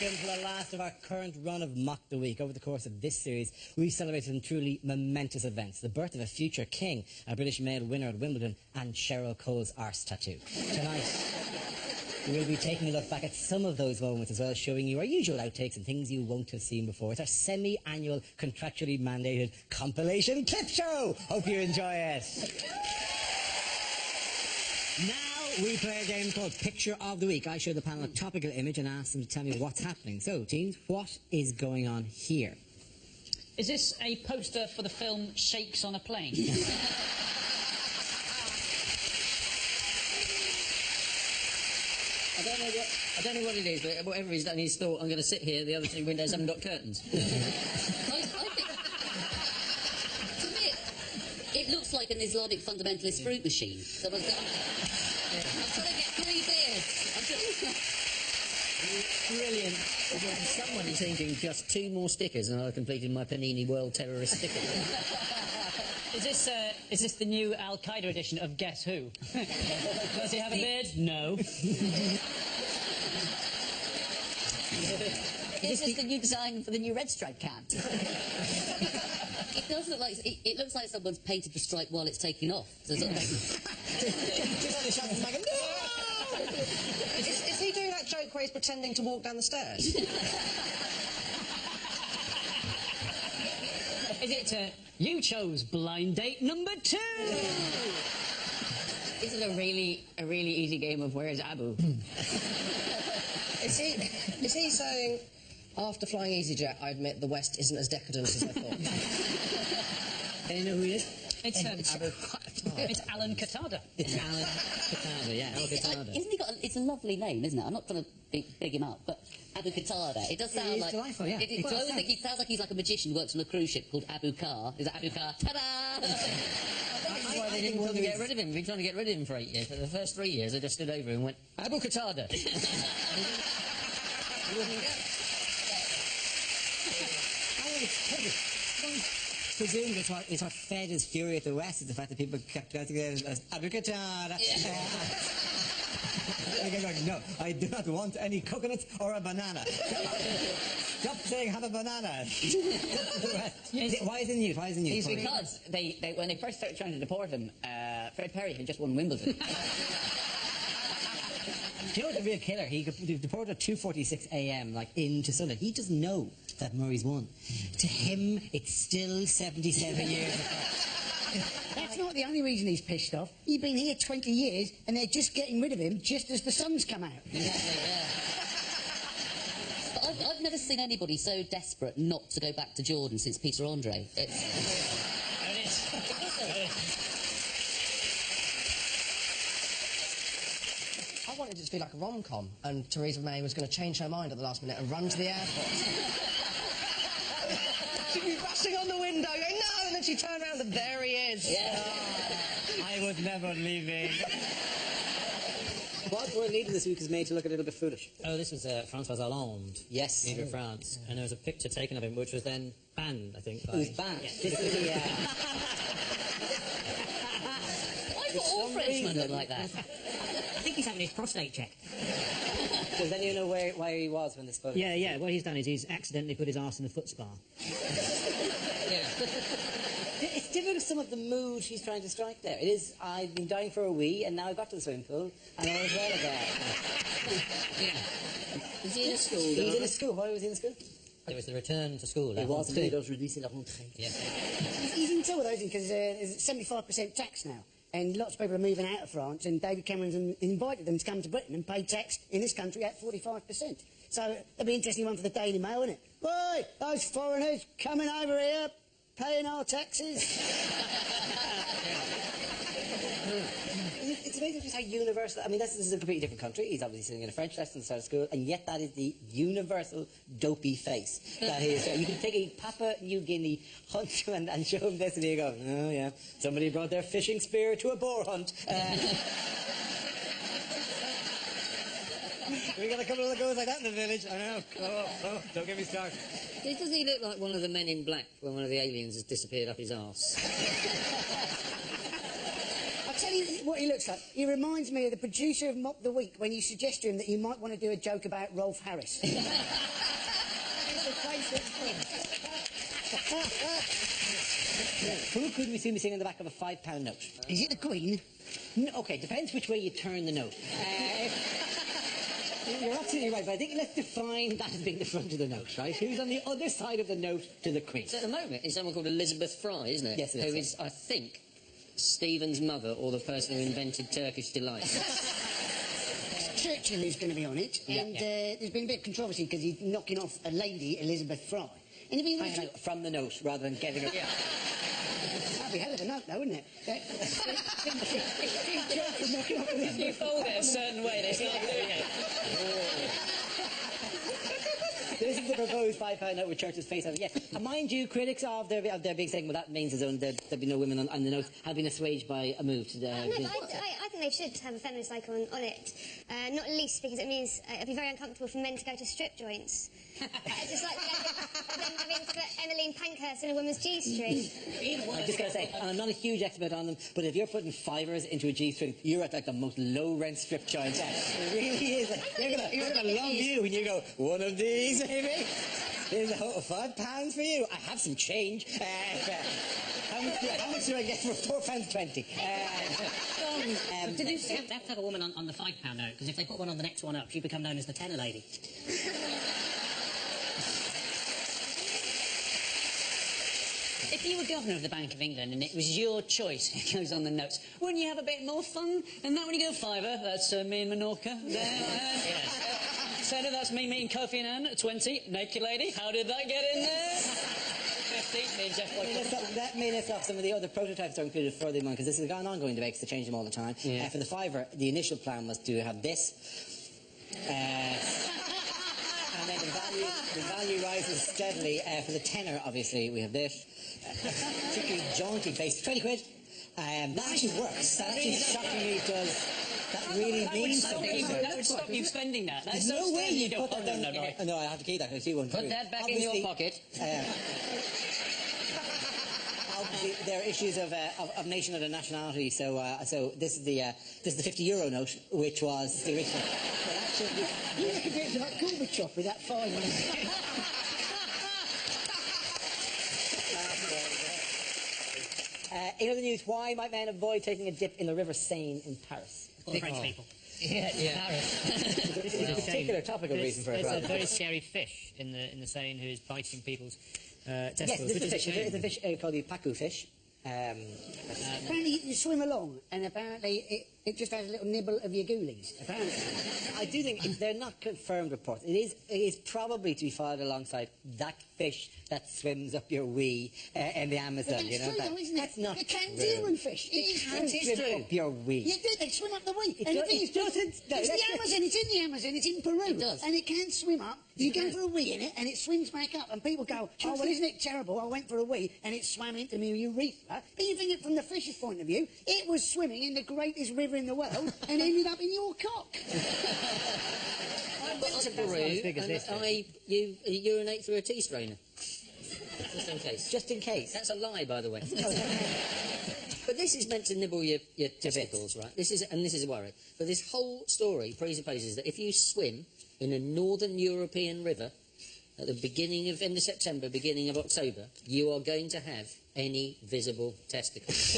welcome to the last of our current run of Mock the Week. Over the course of this series, we've celebrated some truly momentous events. The birth of a future king, a British male winner at Wimbledon, and Cheryl Cole's arse tattoo. Tonight, we'll be taking a look back at some of those moments as well as showing you our usual outtakes and things you won't have seen before. It's our semi-annual, contractually mandated compilation clip show. Hope you enjoy it. Now we play a game called Picture of the Week. I show the panel a topical image and ask them to tell me what's happening. So, teens, what is going on here? Is this a poster for the film Shakes on a Plane? I don't know what it is, but whatever he's done, he's thought, I'm going to sit here, the other two windows haven't got curtains. I think, to me, it looks like an Islamic fundamentalist fruit machine. So I'm trying to get 3 beers. Brilliant. Someone is thinking just 2 more stickers and I've completed my Panini World Terrorist sticker. Is this the new Al-Qaeda edition of Guess Who? Does he have a beard? No. Is this the new design for the new red stripe cat? It does look like it looks like someone's painted the stripe while it's taking off. So Is he doing that joke where he's pretending to walk down the stairs? Is it, you chose blind date number 2? Is it a really easy game of where's Abu? Is he saying, after flying EasyJet, I admit the West isn't as decadent as I thought? Do you know who he is? It's Alan Qatada. It's Alan Qatada, yeah. Alan Qatada. Isn't he got? It's a lovely name, isn't it? I'm not trying to big him up, but Abu Qatada. It does sound like delightful, yeah. I always think he sounds like he's like a magician who works on a cruise ship called Abu Car. Is that Abu Car? Ta-da! That's why they didn't want to get rid of him. We've been trying to get rid of him for 8 years. For the first 3 years, they just stood over and went, Abu Qatada. He wouldn't go. Presumed it's what fed his fury at the West, is the fact that people kept going as Abu Qatada. No, I do not want any coconuts or a banana. Stop saying have a banana. Why is it news? Why is it news? It's because when they first started trying to deport him, Fred Perry had just won Wimbledon. Do you know what the real killer? He deported at 2:46 a.m. like into Sunderland. He doesn't know that Murray's won. To him, it's still 77 years apart. That's not the only reason he's pissed off. He's been here 20 years, and they're just getting rid of him just as the sun's come out. Exactly, yeah. But I've never seen anybody so desperate not to go back to Jordan since Peter Andre. I wanted it to be like a rom-com, and Theresa May was going to change her mind at the last minute and run to the airport. She'd be rushing on the window, going, no, and then she'd turn around and there he is. Yeah. I was never leaving. What world leader this week is made to look a little bit foolish? Oh, this was Francois Hollande. Yes. Leader of France. And there was a picture taken of him, which was then banned, I think. It was banned. Yeah. This was the, Why do all Frenchmen look like that? I think he's having his prostate checked. does anyone know where he was when this photo? Yeah. What he's done is he's accidentally put his arse in the foot spa. It's difficult, some of the mood she's trying to strike there. It is, I've been dying for a wee, and now I got to the swimming pool, and all is well again. Is he in a school? He's in a school. Why was he in a school? It was the return to school. It was indeed. It was releasing la rentrée. Yeah. He's in trouble, though, isn't he? Because there's 75% tax now. And lots of people are moving out of France, and David Cameron's invited them to come to Britain and pay tax in this country at 45%. So it'll be an interesting one for the Daily Mail, isn't it? Boy, those foreigners coming over here, paying our taxes. It's amazing just how universal. I mean, this is a completely different country. He's obviously sitting in a French lesson at the start of school, and yet that is the universal dopey face that he is. You can take a Papua New Guinea hunt and show him this, and you go, oh yeah, somebody brought their fishing spear to a boar hunt. We got a couple of goes like that in the village. I know. Oh, don't get me started. Doesn't he look like one of the men in black when one of the aliens has disappeared up his arse? I tell you, is what he looks like. He reminds me of the producer of Mop the Week when you suggest to him that you might want to do a joke about Rolf Harris. That is the face that's Who could we see missing on the back of a £5 note? Is it the Queen? No, OK, depends which way you turn the note. You're absolutely right, but I think let's define that as being the front of the note, right? Who's on the other side of the note to the Queen? So at the moment, it's someone called Elizabeth Fry, isn't it? Yes, it is. Who is, I think, Stephen's mother or the person who invented Turkish Delight. Churchill who's going to be on it, and there's been a bit of controversy because he's knocking off a lady, Elizabeth Fry. And if he Hang on, from the note rather than getting it. That'd be a hell of a note, though, wouldn't it? You fold it a certain way, they start doing it. This is the proposed £5 note with Churchill's face on it. Yeah, mind you, critics of their big saying, well, that means there'll be no women on the note, have been assuaged by a move to the... No, but I think they should have a feminist icon on it. Not least because it means it'd be very uncomfortable for men to go to strip joints. Just like them having to put Emmeline Pankhurst in a woman's G-string. I'm just going to say, and I'm not a huge expert on them, but if you're putting fivers into a G-string, you're at like the most low-rent strip joint. It really is. You're gonna love you when you go, one of these, maybe? There's £5 for you. I have some change. How much do I get for £4.20? Did you have to have a woman on the £5 note? Because if they put one on the next one up, she'd become known as the tenner lady. If you were governor of the Bank of England and it was your choice who goes on the notes, wouldn't you have a bit more fun than that when you go fiver? That's me and Menorca. Yes. Senator, that's me meeting Kofi Annan at 20. Naked lady. How did that get in there? 50. Me and Jeff White. That may list off some of the other prototypes that are included further on, because this is an ongoing debate because they change them all the time. Yeah. For the fiver, the initial plan was to have this. And then the value rises steadily. For the tenner, obviously, we have this. Particularly jaunty face, 20 quid. That actually works. That actually shockingly does. That really means something. That would stop you spending that. There's no way you put that down. No, I have to keep that because you won't. Put that back in your pocket. Obviously, there are issues of nationhood and nationality. So this is the €50 note, which was the original. You look a bit like Gorbachev with that fine one. In other news, why might men avoid taking a dip in the River Seine in Paris? French people. Yeah. Paris. This is a particular topical reason for it. There's a very scary fish in the Seine who is biting people's testicles. Yes, this is a fish. It's a fish called the pacu fish. Apparently you swim along and apparently it just has a little nibble of your ghoulies. Apparently. I do think they're not confirmed reports. It is probably to be followed alongside that fish that swims up your wee in the Amazon. But that's true, though, isn't it? That's not the true. Candiran fish. It Can't is swim true. up your wee. Yeah, they swim up the wee. It And the does- thing it is, doesn't. No, it's that's the Amazon. It's in the Amazon. It's in Peru. It does. And it can swim up. You go for a wee in it, and it swims back up. And people go, oh, well, isn't it terrible? I went for a wee, and it swam into my urethra. But you think it from the fish's point of view, it was swimming in the greatest river in the world and ended up in your cock. I went to Peru and you urinate through a tea strainer. Just in case. Just in case. That's a lie, by the way. But this is meant to nibble your testicles, right? This is a worry. But this whole story presupposes that if you swim in a northern European river at the end of September, beginning of October, you are going to have any visible testicles.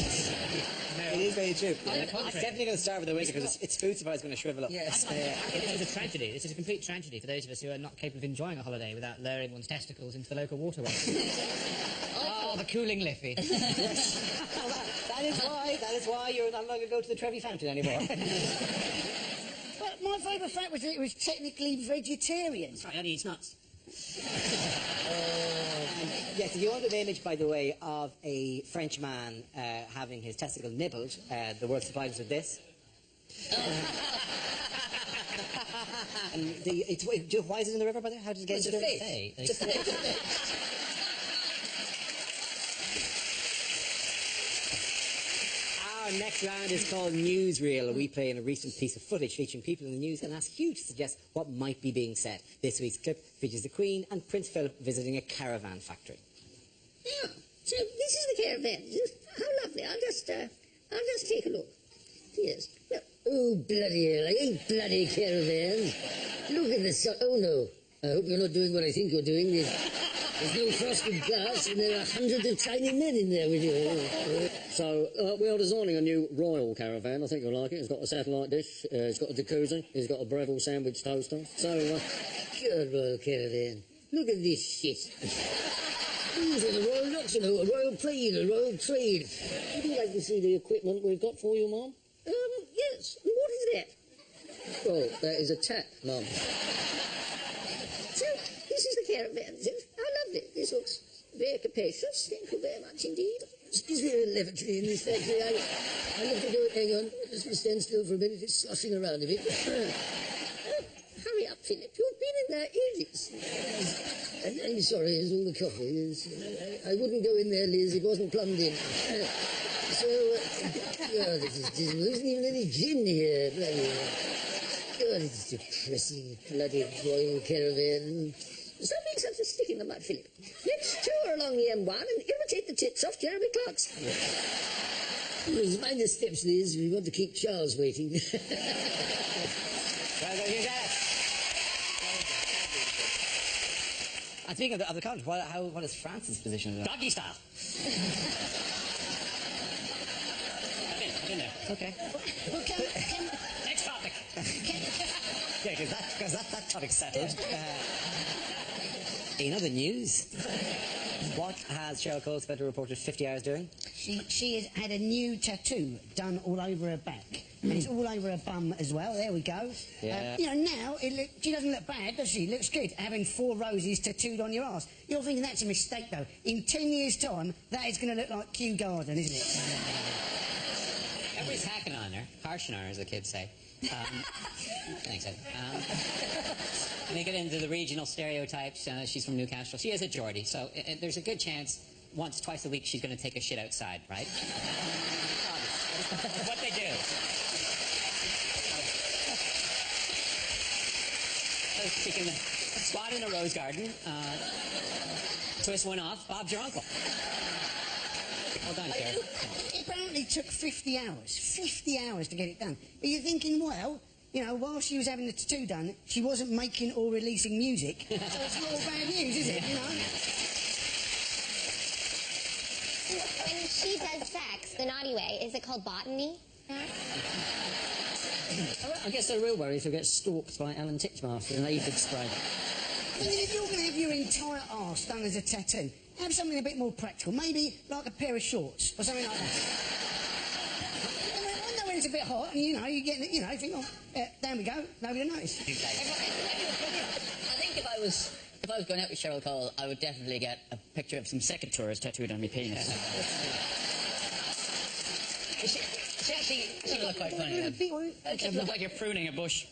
It is very true. I'm definitely going to start with the winter because its food supply is going to shrivel up. Yes. This is a tragedy. This is a complete tragedy for those of us who are not capable of enjoying a holiday without lowering one's testicles into the local waterway. Oh, the cooling liffey. That is why you're not allowed to go to the Trevi Fountain anymore. But my favourite fact was that it was technically vegetarian. Sorry, only eats nuts. Yes, if you want an image, by the way, of a French man having his testicle nibbled, the world supplies us with this. And why is it in the river, by the way? How does it get into the fish. It's a fish. Our next round is called Newsreel. We play in a recent piece of footage featuring people in the news and ask you to suggest what might be being said. This week's clip features the Queen and Prince Philip visiting a caravan factory. Yeah, so this is the caravan. How lovely. I'll just take a look. Yes. Well, oh, bloody hell, I hate bloody caravans. Look at the sun. Oh, no. I hope you're not doing what I think you're doing. There's no frosted glass, and there are hundreds of tiny men in there with you. So, we are designing a new royal caravan. I think you'll like it. It's got a satellite dish, it's got a jacuzzi, it's got a Breville sandwich toaster. So, Good royal caravan. Look at this shit. These are the royal Luxembourg, a royal plane, a royal train. would you like to see the equipment we've got for you, Mum? Yes. And what is that? Well, that is a tap, Mum. So, this is the caravan. How lovely. This looks very capacious. Thank you very much indeed. Is there a lavatory in this factory? I love to go. Hang on. Just stand still for a minute. It's sloshing around a bit. Hurry up, Philip. You've been in there ages. I'm sorry, it's all the coffee. I wouldn't go in there, Liz. It wasn't plumbed in. This is dismal. There isn't even any gin here. Bloody hell. God, it's depressing. Bloody royal caravan. Stop being such a stick in the mud, Philip. Let's tour along the M1 and imitate the tits off Jeremy Clarkson. Mind the steps, Liz. We want to keep Charles waiting. And speaking of the country, what is France's position? Doggy style. I've been there. Okay. Well, Next topic. Yeah, because that topic's settled. In other news, what has Cheryl Cole spent a reported 50 hours doing? she has had a new tattoo done all over her back. And it's all over her bum as well. There we go. Yeah. Now, she doesn't look bad, does she? Looks good, having 4 roses tattooed on your arse. You're thinking that's a mistake, though. In 10 years' time, that is going to look like Kew Garden, isn't it? Everybody's hacking on her, harshing on her, as the kids say. Thanks, Ed. When they get into the regional stereotypes, she's from Newcastle. She is a Geordie, so there's a good chance once, twice a week she's going to take a shit outside, right? That's what they do. So she can squat in a rose garden, twist one off. Bob's your uncle. Well done, Cheryl. It apparently took 50 hours. 50 hours to get it done. But you're thinking, well, while she was having the tattoo done, she wasn't making or releasing music. So it's not all bad news, is it? When she does sex the naughty way, is it called botany? I guess the real worry is to get stalked by Alan Titchmarsh with an aphid spray. I mean, if you're going to have your entire arse done as a tattoo, have something a bit more practical. Maybe like a pair of shorts or something like that. I know when it's a bit hot and, you get, you think, oh, there we go, nobody will notice. I think if I was going out with Cheryl Cole, I would definitely get a picture of some secateurs tattooed on my penis. She looked quite funny. It looked like you're pruning a bush.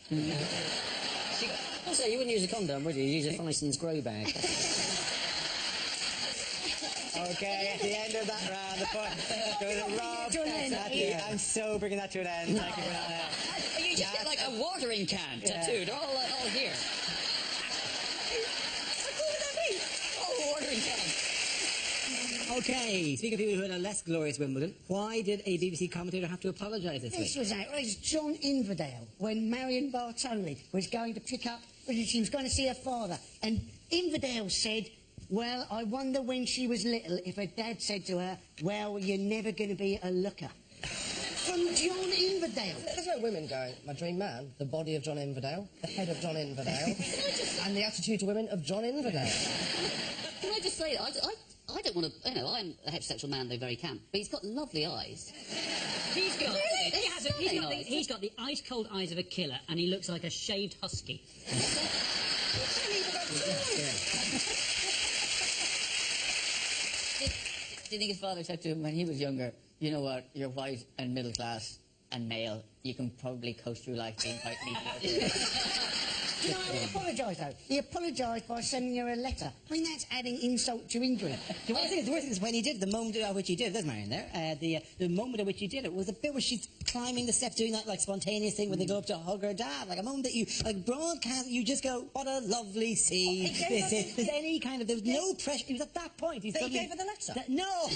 Also, you wouldn't use a condom, would you? You'd use a Fison's grow bag. Okay, at the end of that round, the point goes to Rob. I'm so bringing that to an end. Thank you for that. You just get like a watering can tattooed all here. What would that be? Oh, a watering can. Okay, speaking of people who had a less glorious Wimbledon, why did a BBC commentator have to apologise this This week? was outrageous. John Inverdale, when Marion Bartoli was going to pick up, she was going to see her father, and Inverdale said, well, I wonder when she was little if her dad said to her, well, you're never going to be a looker. From John Inverdale. There's no women going, my dream man, the body of John Inverdale, the head of John Inverdale, and the attitude to women of John Inverdale. Can I just say, I don't want to, I'm a heterosexual man, though very camp, but he's got lovely eyes. He's got the ice-cold eyes of a killer, and he looks like a shaved husky. Do you think his father said to him when he was younger, you know what, you're white and middle class and male, you can probably coast through life being quite mediocre. Do you know how he apologised, though? He apologised by sending her a letter. I mean, that's adding insult to injury. The worst thing is when he did, the moment at which he did it, there's Marion there, the moment at which he did it was the bit where she's climbing the steps, doing that, spontaneous thing when they go up to hug her dad, a moment that you, broadcast, you just go, what a lovely scene this is. There's any kind of, there was no pressure, it was at that point. He gave her the letter? No!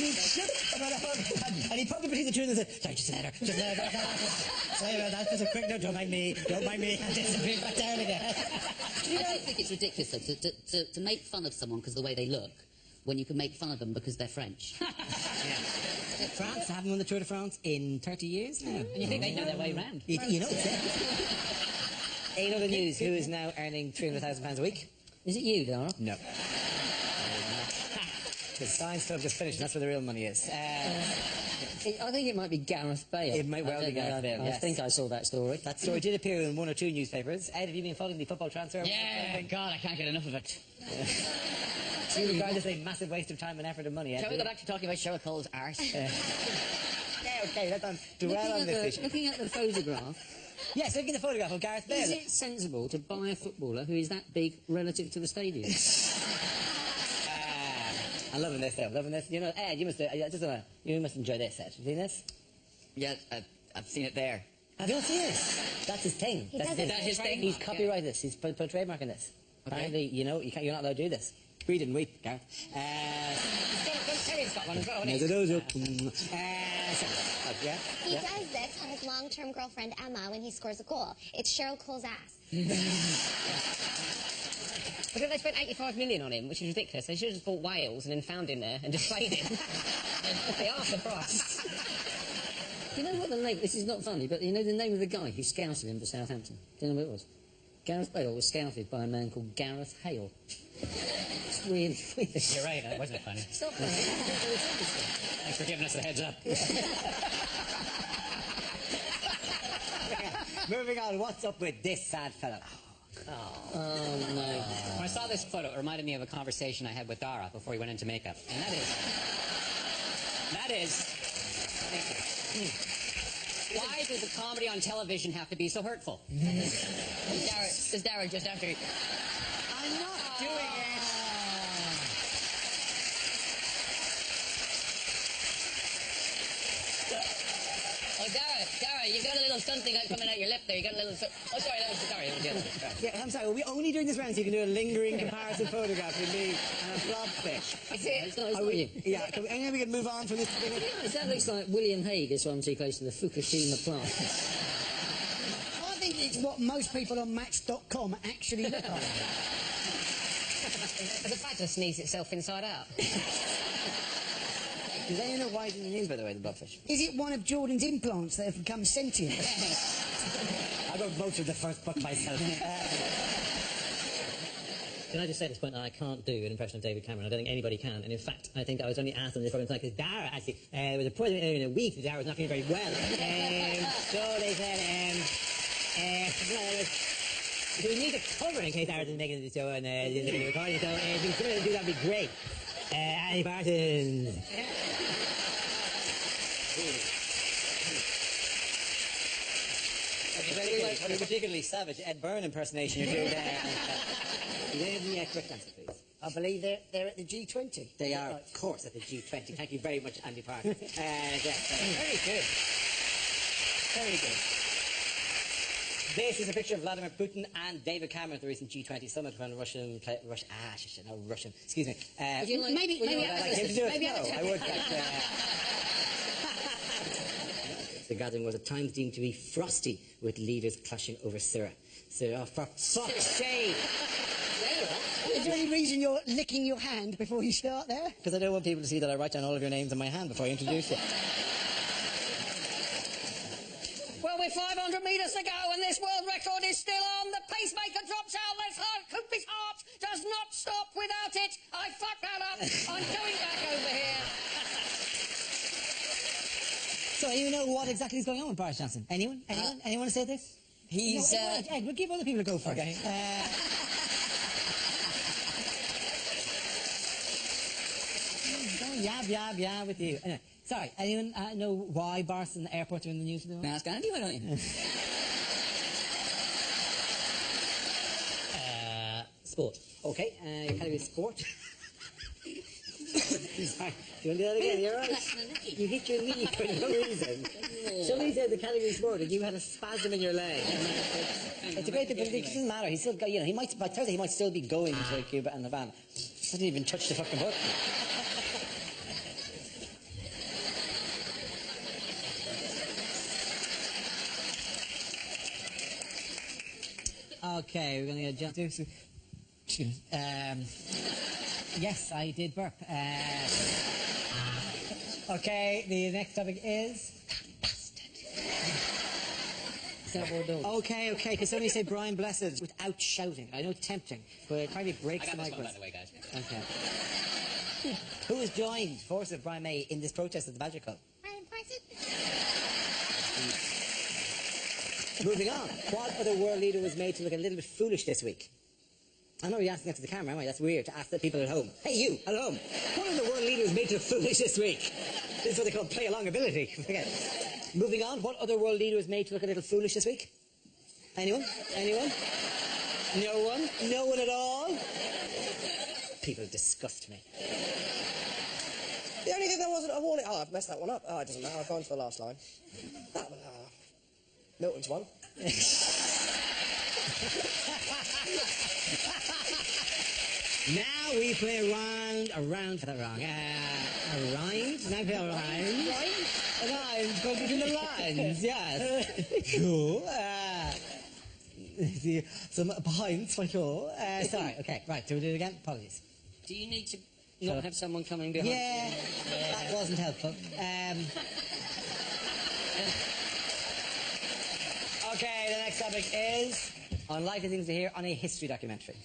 And he poked it between the two and said, sorry, just let her. Sorry about that, just a quick note, don't mind me. And disappeared back down again. I think it's ridiculous, though, to make fun of someone because of the way they look, when you can make fun of them because they're French. France haven't won the Tour de France in 30 years now. And you think they know their way round? You know, in other news, who is now earning £300,000 a week? Is it you, Dara? No. The science club just finished, and that's where the real money is. I think it might be Gareth Bale. It might well be Gareth Bale, yes. I think I saw that story. That story did appear in one or two newspapers. Ed, have you been following the football transfer? Yeah, God, I can't get enough of it. Do you regard this as a massive waste of time and effort and money, Ed? Shall we go back to talking about Cheryl Cole's arse? Okay, let's dwell on this issue. Looking at the photograph, Yes, look at the photograph of Gareth Bale. is it sensible to buy a footballer who is that big relative to the stadium? I'm loving this, though. Loving this. You know, Ed, you must enjoy this, Ed. Have you seen this? Yeah, I've seen it there. Have you not seen this? That's his thing. He does it. That's his thing? He's copyrighted this. He's put a trademark in this. Okay. Apparently, you know, you're not allowed to do this. Read and weep, Gareth. Terry's got one as well, Yeah. He does this on his long-term girlfriend Emma when he scores a goal. It's Cheryl Cole's ass. But then they spent 85 million on him, which is ridiculous. They should have just bought whales and then found him there and just played him. They asked the price. You know what the name... This is not funny, but you know the name of the guy who scouted him for Southampton? Do you know who it was? Gareth Bale was scouted by a man called Gareth Hale. It's really weird. You're right, that wasn't funny. Stop that. Thanks for giving us a heads up. Moving on, what's up with this sad fella? Oh, no. When I saw this photo, it reminded me of a conversation I had with Dara before he went into makeup. And that is... Why does the comedy on television have to be so hurtful? Does Dara just after... I'm not doing it. Oh, Dara, you've got a little something coming out your lip there. You got a little... Oh, sorry, that was the other one. Yeah, I'm sorry, are we only doing this round so you can do a lingering comparison photograph with me and a blobfish? It's not Are we, you. yeah, and we can move on from this. That looks like William Hague is one too close to the Fukushima plant. I think it's what most people on Match.com actually look like. The fact that sneeze itself inside out. Does anyone know why it's in the news, by the way, the blobfish? Is it one of Jordan's implants that have become sentient? I wrote most of the first book myself. Can I just say at this point that I can't do an impression of David Cameron? I don't think anybody can. And in fact, I think I was only asked on this program tonight because Dara actually was appointed in a week that Dara was not feeling very well. So they said, do we need a cover in case Dara doesn't make it to the show and didn't make the recording? So if you could do, that'd be great. Annie Parsons. A particularly savage Ed Byrne impersonation you're doing there. Yeah, quick answer, please. I believe they're at the G20. They are, of course, at the G20. Thank you very much, Andy Park. Very good. Very good. This is a picture of Vladimir Putin and David Cameron at the recent G20 summit when Russian... excuse me. Would you like, maybe I'd like him to do it. No, I would. The gathering was at times deemed to be frosty, with leaders clashing over Syria. So, for fuck's sake! Is there any reason you're licking your hand before you start there? Because I don't want people to see that I write down all of your names on my hand before I introduce you. Well, with 500 metres to go and this world record is still on, the pacemaker drops out, let's hope his heart does not stop without it. I fucked that up. I'm going back over here. So, you know what exactly is going on with Boris Johnson? Anyone? Anyone want to say this? He's... Ed, we'll give other people a go first. Okay. Yeah, with you. Anyway, sorry, anyone know why Boris and the airport are in the news at the moment? Ask Andy, why don't you? Sport. Okay, your category is sport. Sorry, do you want to do that again? You're right. You hit your knee for no reason. Somebody said the category is sport and you had a spasm in your leg. It's a great thing, but it doesn't matter. He's still, you know, he might, by Thursday, he might still be going to Cuba and Havana. I didn't even touch the fucking button. Okay, we're going to do some... Yes, I did burp. Okay, the next topic is... Okay, can somebody say Brian Blessed without shouting? I know it's tempting, but it probably breaks the microphone. By the way, guys. Okay. Who has joined forces of Brian May in this protest at the Badger Club? Brian Blessed. Moving on. What other world leader was made to look a little bit foolish this week? I'm not really asking that to the camera, am I? That's weird to ask the people at home. Hey, you, at home. What other world leader was made to look foolish this week? This is what they call play-along ability. Okay. Moving on. What other world leader was made to look a little foolish this week? Anyone? No one? No one at all? People disgust me. The only thing that wasn't a warning... Oh, I've messed that one up. Oh, it doesn't matter. I've gone to the last line. That one, Milton's one. Now we play a round for that wrong. A rhyme? Now we play a rhyme. A rhyme, go between the lines, yes. Cool. Some points for sure. Sorry, okay, right, do we do it again? Apologies. Do you need to not have someone coming behind Yeah, that wasn't helpful. Okay, the next topic is unlikely things to hear on a history documentary.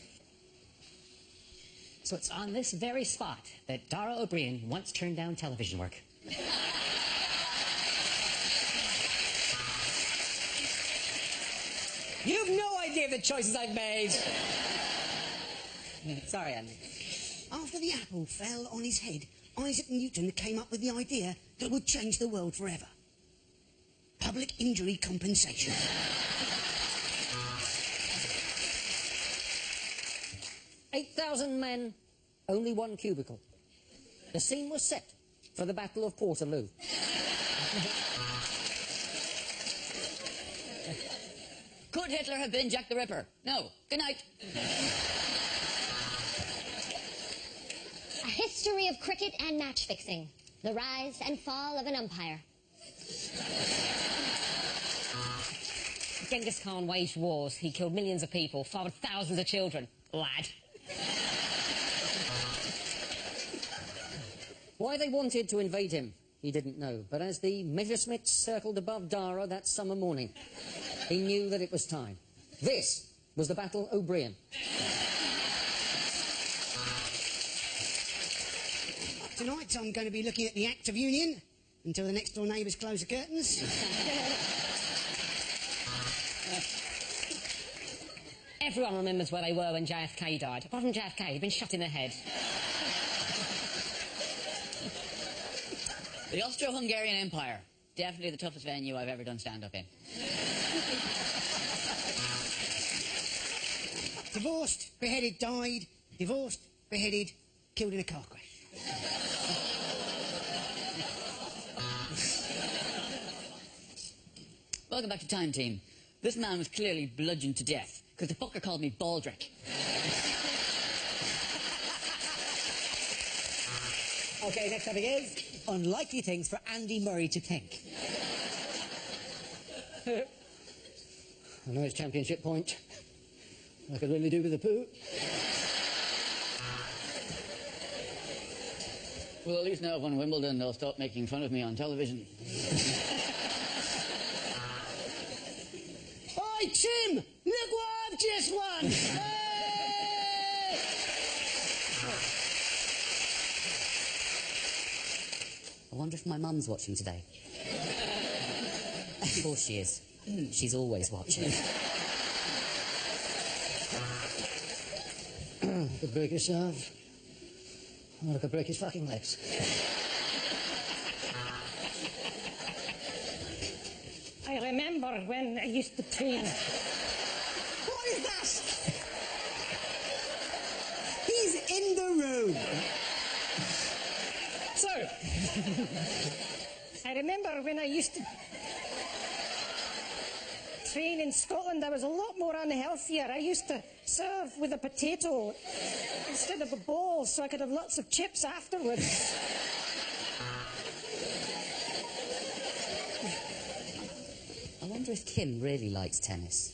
So it's on this very spot that Dara O'Brien once turned down television work. You've no idea of the choices I've made. Sorry, Andy. After the apple fell on his head, Isaac Newton came up with the idea that would change the world forever. Public injury compensation. 8,000 men, only one cubicle. The scene was set for the Battle of Waterloo. Could Hitler have been Jack the Ripper? No. Good night. A history of cricket and match fixing. The rise and fall of an umpire. Genghis Khan waged wars. He killed millions of people, fathered thousands of children. Lad. Why they wanted to invade him, he didn't know. But as the Messerschmitts circled above Dara that summer morning, he knew that it was time. This was the Battle O'Brien. Tonight I'm going to be looking at the Act of Union until the next door neighbours close the curtains. Everyone remembers where they were when JFK died. Apart from JFK, he'd been shot in the head. The Austro-Hungarian Empire. Definitely the toughest venue I've ever done stand-up in. Divorced, beheaded, died. Divorced, beheaded, killed in a car crash. Welcome back to Time Team. This man was clearly bludgeoned to death because the fucker called me Baldrick. Okay, next topic is unlikely things for Andy Murray to think. I know it's championship point. I could really do with a poo. Well, at least now I've won Wimbledon, they'll stop making fun of me on television. Oi, Tim! Look what I've just won! Hey! I wonder if my mum's watching today. Of course she is. She's always watching. Could break his serve. Or I could break his fucking legs. I remember when I used to train. What is that? He's in the room. So, I remember when I used to train in Scotland, I was a lot more unhealthier. I used to serve with a potato instead of a ball so I could have lots of chips afterwards. I wonder if Kim really likes tennis.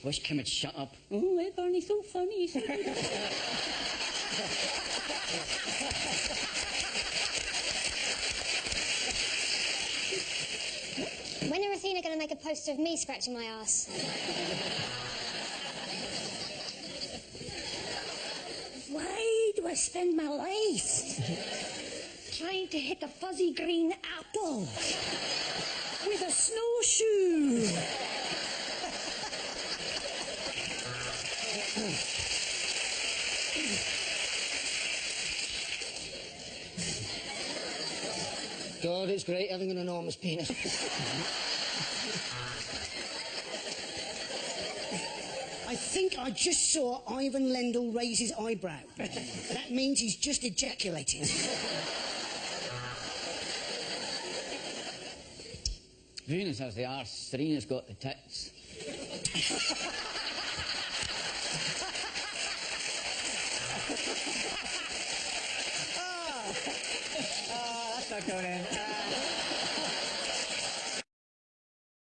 Wish Kim would shut up. Oh, Ed Barney's so funny. When are Athena going to make a poster of me scratching my ass? Why do I spend my life trying to hit a fuzzy green apple with a snowshoe? God, it's great having an enormous penis. I think I just saw Ivan Lendl raise his eyebrow. That means he's just ejaculated. Venus has the arse, Serena's got the tits.